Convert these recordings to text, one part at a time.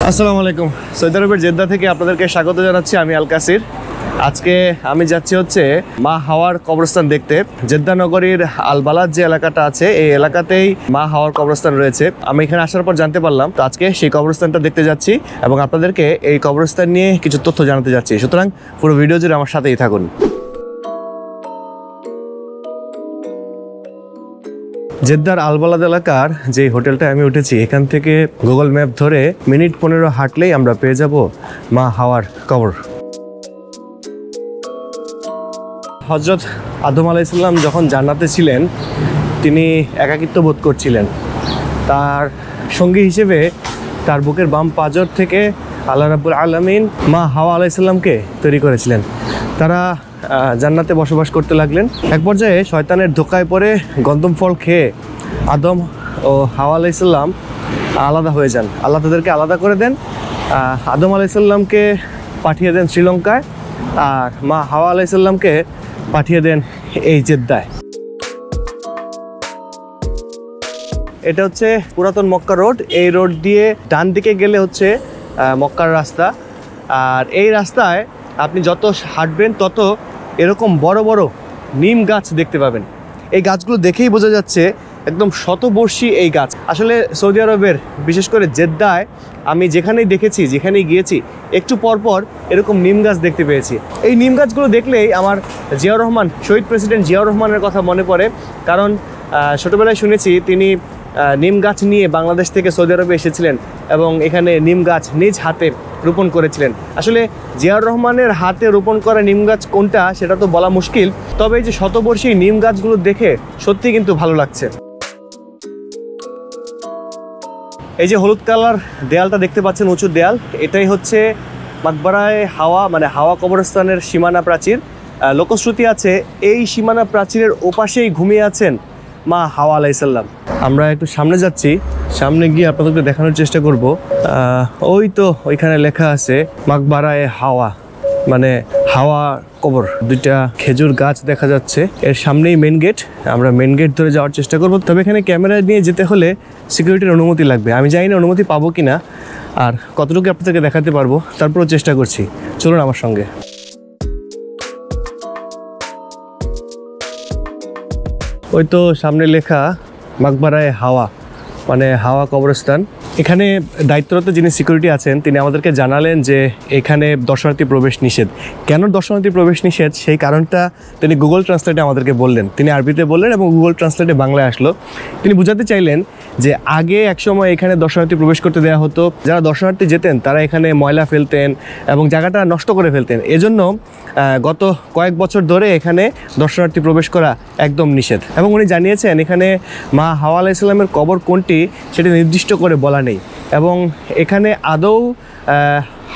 আসসালামু আলাইকুম। সৌদি আরবের জেদ্দা থেকে আপনাদেরকে স্বাগত জানাচ্ছি। আমি আল কাসির। আজকে আমি যাচ্ছি হচ্ছে মা হাওয়ার কবরস্থান দেখতে। জেদ্দা নগরীর আল বালাদ যে এলাকাটা আছে এই এলাকাতেই মা হাওয়ার কবরস্থান রয়েছে। আমি এখানে আসার পর জানতে পারলাম, তো আজকে সেই কবরস্থানটা দেখতে যাচ্ছি এবং আপনাদেরকে এই কবরস্থান নিয়ে কিছু তথ্য জানাতে যাচ্ছি। সুতরাং পুরো ভিডিও জুড়ে আমার সাথেই থাকুন। জেদ্দার আল বালাদ এলাকার যে হোটেলটা আমি উঠেছি, এখান থেকে গুগল ম্যাপ ধরে মিনিট 15 হাঁটলেই আমরা পেয়ে যাব মা হাওয়ার কবর। হযরত আদম আলাইহিস সালাম যখন জান্নাতে ছিলেন, তিনি একাকিত্ব বোধ করছিলেন। তার সঙ্গী হিসেবে তার বুকের বাম পাঁজর থেকে আল্লাহ রাব্বুল আলামিন মা হাওয়া আলাইহিস সালামকে তৈরি করেছিলেন। তারা জান্নাতে বসবাস করতে লাগলেন। এক পর্যায়ে শয়তানের ধোঁকায় পড়ে গন্ধম ফল খেয়ে আদম ও হাওয়া আলাইহিস সালাম আলাদা হয়ে যান। আল্লাহ তাদেরকে আলাদা করে দেন। আদম আলাইহিস সালামকে পাঠিয়ে দেন শ্রীলঙ্কায়, আর মা হাওয়া আলাইহিস সালামকে পাঠিয়ে দেন এই জেদ্দায়। এটা হচ্ছে পুরাতন মক্কা রোড। এই রোড দিয়ে ডান দিকে গেলে হচ্ছে মক্কার রাস্তা। আর এই রাস্তায় আপনি যত হাঁটবেন তত এরকম বড় বড় নিম গাছ দেখতে পাবেন। এই গাছগুলো দেখেই বোঝা যাচ্ছে একদম শতবর্ষী এই গাছ। আসলে সৌদি আরবের বিশেষ করে জেদ্দায় আমি যেখানেই দেখেছি, যেখানেই গিয়েছি, একটু পরপর এরকম নিম গাছ দেখতে পেয়েছি। এই নিম গাছগুলো দেখলেই আমার জিয়াউর রহমান, শহীদ প্রেসিডেন্ট জিয়াউর রহমানের কথা মনে পড়ে। কারণ ছোটোবেলায় শুনেছি তিনি নিম গাছ নিয়ে বাংলাদেশ থেকে সৌদি আরবে এসেছিলেন এবং এখানে নিম গাছ নিজ হাতে রোপণ করেছিলেন। আসলে জিয়াউর রহমানের হাতে রোপণ করা নিম গাছ কোনটা সেটা তো বলা মুশকিল, তবে এই যে শতবর্ষী নিম গাছগুলো দেখে সত্যি কিন্তু ভালো লাগছে। এই যে হলুদ কালার দেয়ালটা দেখতে পাচ্ছেন, উঁচু দেয়াল, এটাই হচ্ছে মাকবারায়ে হাওয়া, মানে হাওয়া কবরস্থানের সীমানা প্রাচীর। লোকশ্রুতি আছে এই সীমানা প্রাচীরের ওপাশেই ঘুমিয়ে আছেন মা হাওয়া আলাইহিস সালাম। আমরা একটু সামনে যাচ্ছি, সামনে গিয়ে আপনাদেরকে দেখানোর চেষ্টা করব। ওই তো ওইখানে লেখা আছে মাকবারায়ে হাওয়া, মানে হাওয়া কবর। দুইটা খেজুর গাছ দেখা যাচ্ছে। এর সামনেই মেন গেট। আমরা মেন গেট ধরে যাওয়ার চেষ্টা করব। তবে এখানে ক্যামেরা নিয়ে যেতে হলে সিকিউরিটির অনুমতি লাগবে। আমি জানি না অনুমতি পাবো কিনা আর কতটুকু আপনাদেরকে দেখাতে পারবো, তারপরও চেষ্টা করছি। চলুন আমার সঙ্গে। ওই তো সামনে লেখা মাকবারায়ে হাওয়া, মানে হাওয়া কবরস্থান। এখানে দায়িত্বরত যিনি সিকিউরিটি আছেন তিনি আমাদেরকে জানালেন যে এখানে দর্শনার্থী প্রবেশ নিষেধ। কেন দর্শনার্থী প্রবেশ নিষেধ সেই কারণটা তিনি গুগল ট্রান্সলেটে আমাদেরকে বললেন। তিনি আরবিতে বললেন এবং গুগল ট্রান্সলেটে বাংলায় আসলো। তিনি বোঝাতে চাইলেন যে আগে একসময় এখানে দর্শনার্থী প্রবেশ করতে দেওয়া হতো। যারা দর্শনার্থী যেতেন তারা এখানে ময়লা ফেলতেন এবং জায়গাটা নষ্ট করে ফেলতেন। এজন্য গত কয়েক বছর ধরে এখানে দর্শনার্থী প্রবেশ করা একদম নিষেধ। এবং উনি জানিয়েছেন এখানে মা হাওয়া আলাইহিস সালামের কবর কোনটি সেটা নির্দিষ্ট করে বলা নেই এবং এখানে আদৌ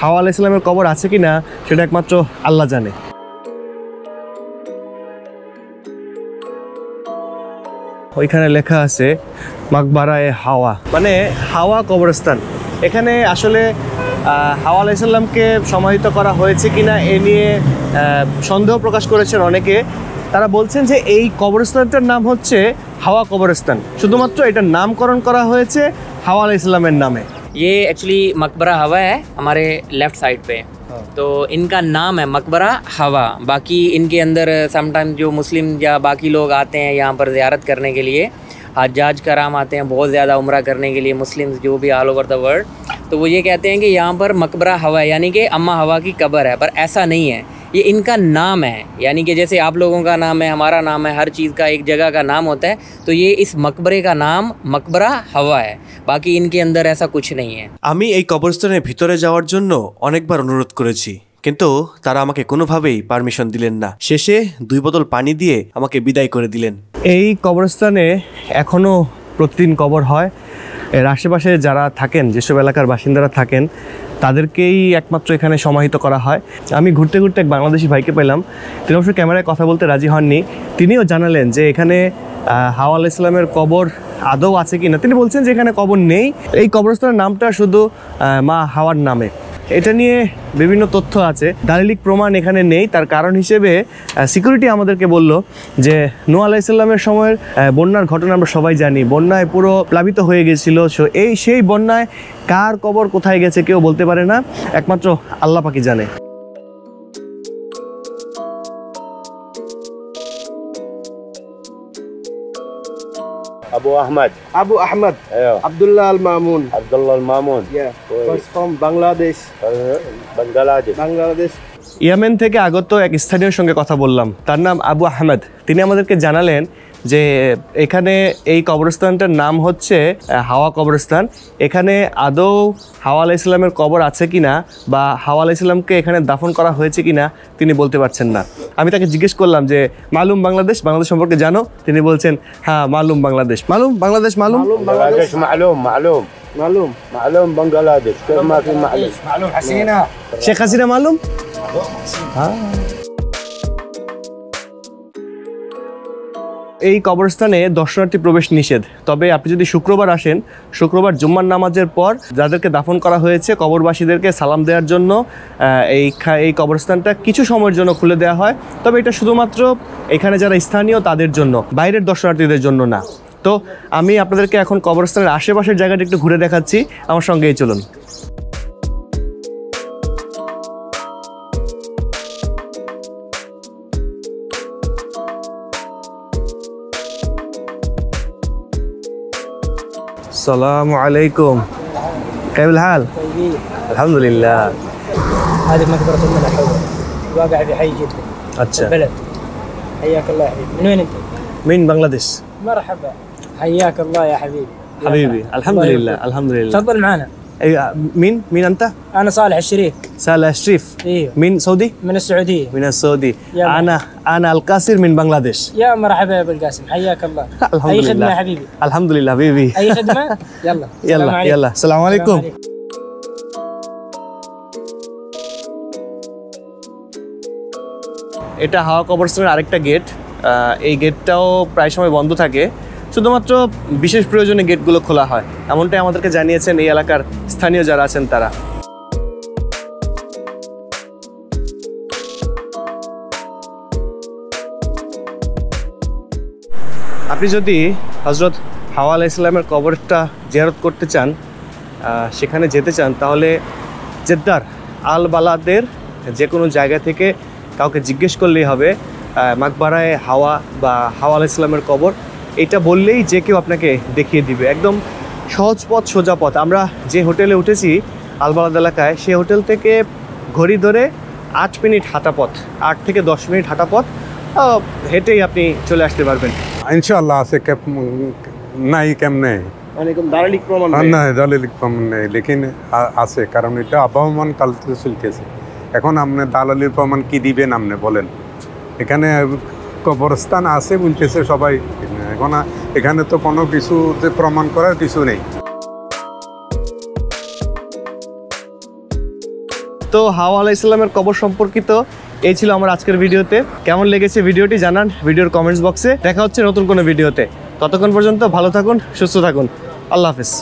হাওয়া আলাইহিস সালামের কবর আছে কি না সেটা একমাত্র আল্লাহ জানে। ওইখানে লেখা আছে মাকবারায়ে হাওয়া, মানে হাওয়া কবরস্থান। এখানে আসলে হাওয়া আলাইহিস সালামকে সমাহিত করা হয়েছে কিনা এ নিয়ে সন্দেহ প্রকাশ করেছেন অনেকে। তারা বলছেন যে এই কবরস্থানটার নাম হচ্ছে হাওয়া কবরস্থান, শুধুমাত্র এটার নামকরণ করা হয়েছে হাওয়া আলাইহিস সালামের नामे। ये एक्चुअली मकबरा हवा है हमारे लेफ्ट साइड पे, तो इनका नाम है मकबरा हवा। बाकी इनके अंदर समटाइम जो मुस्लिम या बाकी लोग आते हैं यहाँ पर ज़ियारत करने के लिए, हज्जाज कराम आते हैं बहुत ज़्यादा उम्रा करने के लिए, मुस्लिम्स जो भी ऑल ओवर द वर्ल्ड, तो वो ये कहते हैं कि यहाँ पर मकबरा हवा है यानी कि अम्मा हवा की कब्र है, पर ऐसा नहीं है। ये इनका नाम है, यानी कि जैसे आप लोगों का नाम है, हमारा नाम है, हर चीज़ का एक जगह का नाम होता है, तो ये इस मकबरे का नाम मकबरा हवा है। बाकी इनके अंदर ऐसा कुछ नहीं है। আমি এই কবরস্থানের ভিতরে যাওয়ার জন্য অনেকবার অনুরোধ করেছি, কিন্তু তারা আমাকে কোনোভাবেই পারমিশন দিলেন না। শেষে 2 বোতল পানি দিয়ে আমাকে বিদায় করে দিলেন। এই কবরস্থানে এখনও প্রতিদিন কবর হয়। এর আশেপাশে যারা থাকেন, যেসব এলাকার বাসিন্দারা থাকেন, তাদেরকেই একমাত্র এখানে সমাহিত করা হয়। আমি ঘুরতে ঘুরতে এক বাংলাদেশি ভাইকে পেলাম। তিনি অবশ্য ক্যামেরায় কথা বলতে রাজি হননি। তিনিও জানালেন যে এখানে হাওয়া আলাইহিস সালামের কবর আদৌ আছে কি না। তিনি বলছেন যে এখানে কবর নেই, এই কবরস্থানের নামটা শুধু মা হাওয়ার নামে। এটা নিয়ে বিভিন্ন তথ্য আছে, দালিলিক প্রমাণ এখানে নেই। তার কারণ হিসেবে সিকিউরিটি আমাদেরকে বলল যে নূহ আলাইহিস সালামের সময়ের বন্যার ঘটনা আমরা সবাই জানি, বন্যায় পুরো প্লাবিত হয়ে গেছিল। সেই বন্যায় কার কবর কোথায় গেছে কেউ বলতে পারে না, একমাত্র আল্লাহ পাকই জানে। Abu Ahmad. Abu Ahmad, Yeah. Abdullah Al Mamun. Abdullah Al-Mamun. From Bangladesh. Bangladesh. Yemen থেকে আগত এক স্থানীয় সঙ্গে কথা বললাম, তার নাম আবু আহমেদ। তিনি আমাদেরকে জানালেন যে এখানে এই কবরস্থানটার নাম হচ্ছে হাওয়া কবরস্থান। এখানে আদৌ হাওয়া আলাইহিস সালামের কবর আছে কিনা বা হাওয়া আলাইহিস সালামকে এখানে দাফন করা হয়েছে কিনা তিনি বলতে পারছেন না। আমি তাকে জিজ্ঞেস করলাম যে মালুম বাংলাদেশ, বাংলাদেশ সম্পর্কে জানো? তিনি বলছেন হ্যাঁ মালুম বাংলাদেশ। মালুম বাংলাদেশ, মালুম Bangladesh معلوم معلوم معلوم Bangladesh. كيف ما في معلوم؟ শেখ হাসিনা মালুম। এই কবরস্থানে দর্শনার্থী প্রবেশ নিষেধ। তবে আপনি যদি শুক্রবার আসেন, শুক্রবার জুম্মার নামাজের পর যাদেরকে দাফন করা হয়েছে কবরবাসীদেরকে সালাম দেওয়ার জন্য এই কবরস্থানটা কিছু সময়ের জন্য খুলে দেওয়া হয়। তবে এটা শুধুমাত্র এখানে যারা স্থানীয় তাদের জন্য, বাইরের দর্শনার্থীদের জন্য না। তো আমি আপনাদেরকে এখন কবরস্থানের আশেপাশের জায়গাটা একটু ঘুরে দেখাচ্ছি, আমার সঙ্গেই চলুন। السلام عليكم، كيف الحال؟ الحمد لله. هذه مقبرة أم الحوض واقعة في حي جدة अच्छा البلد. حياك الله يا حبيبي. من وين أنت؟ من بنغلاديش. مرحبا، حياك الله يا حبيبي. حبيبي الحمد لله الحمد لله. تفضل معنا. أيوة. مين أنت؟ أنا صالح الشريف. صالح الشريف. إيوه. من سعودي؟ من السعودية. من السعودي. يا أنا القاسر من بنغلاديش. يا مرحبا يا أبو القاسم، حياك الله. الحمد أي لله. خدمة يا حبيبي؟ الحمد لله حبيبي. أي خدمة؟ يلا. السلام يلا عليكم. يلا السلام عليكم. এটা হাওয়া কবরস্থানের আরেকটা গেট। এই গেটটাও প্রায় সময় বন্ধ থাকে, শুধুমাত্র বিশেষ প্রয়োজনে গেটগুলো খোলা হয়, এমনটাই আমাদেরকে জানিয়েছেন এই এলাকার স্থানীয় যারা আছেন তারা। আপনি যদি হযরত হাওয়া আলাইহিস সালামের কবরটা জিয়ারত করতে চান, সেখানে যেতে চান, তাহলে জেদ্দার আল বালাদের যে কোনো জায়গা থেকে কাউকে জিজ্ঞেস করলেই হবে মাকবারায়ে হাওয়া বা হাওয়া আলাইহিস সালামের কবর, এটা বললেই যে কেউ আপনাকে দেখিয়ে দিবে। একদম সহজ পথ, সোজা পথ। আমরা যে হোটেলে উঠেছি আল বালাদ এলাকায়, সেই হোটেল থেকে ঘড়ি ধরে 8 মিনিট হাঁটা পথ, 8 থেকে 10 মিনিট হাঁটা পথ, হেঁটেই আপনি চলে আসতে পারবেন। ইনশাআল্লাহ আছে নাই কেমনে মানে এরকম দালিলিক প্রমাণ না, দালিলিক প্রমাণ নেই, লেকিন আছে, কারণ এটা আবহমান কাল থেকে চলতেছে। এখন আপনি দালালির প্রমাণ কি দিবেন আপনি বলেন? এখানে কবরস্থান আছে বলতেছে সবাই, এখন এখানে তো কোনো কিছু যে প্রমাণ করার কিছু নেই। তো হাওয়া আলাইহিস সালামের কবর সম্পর্কিত এই ছিল আমার আজকের ভিডিওতে। কেমন লেগেছে ভিডিওটি জানান ভিডিওর কমেন্টস বক্সে। দেখা হচ্ছে নতুন কোনো ভিডিওতে। ততক্ষণ পর্যন্ত ভালো থাকুন, সুস্থ থাকুন। আল্লাহ হাফেজ।